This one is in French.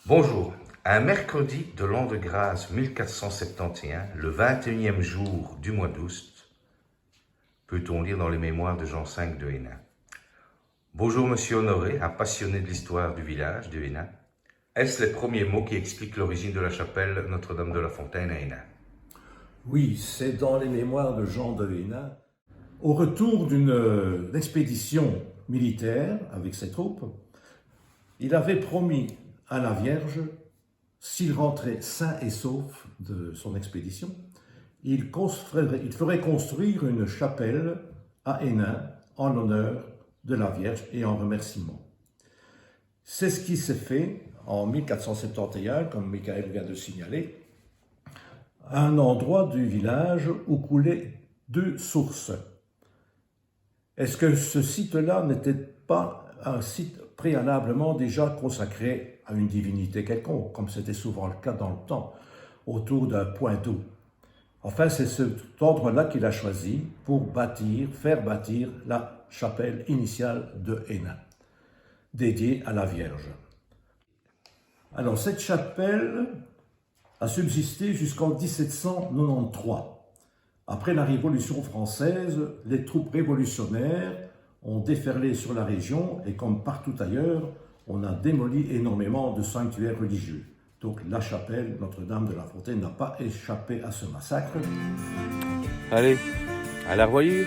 Bonjour. Un mercredi de l'an de grâce 1471, le 21e jour du mois d'août, peut-on lire dans les mémoires de Jean V de Hénin. Bonjour Monsieur Honoré, un passionné de l'histoire du village de Hénin. Est-ce les premiers mots qui expliquent l'origine de la chapelle Notre-Dame de la Fontaine à Hénin? Oui, c'est dans les mémoires de Jean de Hénin. Au retour d'une expédition militaire avec ses troupes, il avait promis à la Vierge, s'il rentrait sain et sauf de son expédition, il ferait construire une chapelle à Hénin en honneur de la Vierge et en remerciement. C'est ce qui s'est fait en 1471, comme Michael vient de signaler, à un endroit du village où coulaient deux sources. Est-ce que ce site-là n'était pas un site préalablement déjà consacré à une divinité quelconque, comme c'était souvent le cas dans le temps, autour d'un point d'eau? Enfin, c'est cet endroit-là qu'il a choisi pour faire bâtir la chapelle initiale de Hénin, dédiée à la Vierge. Alors, cette chapelle a subsisté jusqu'en 1793. Après la Révolution française, les troupes révolutionnaires ont déferlé sur la région et comme partout ailleurs, on a démoli énormément de sanctuaires religieux. Donc la chapelle Notre-Dame de la Fontaine n'a pas échappé à ce massacre. Allez, à la revoyure!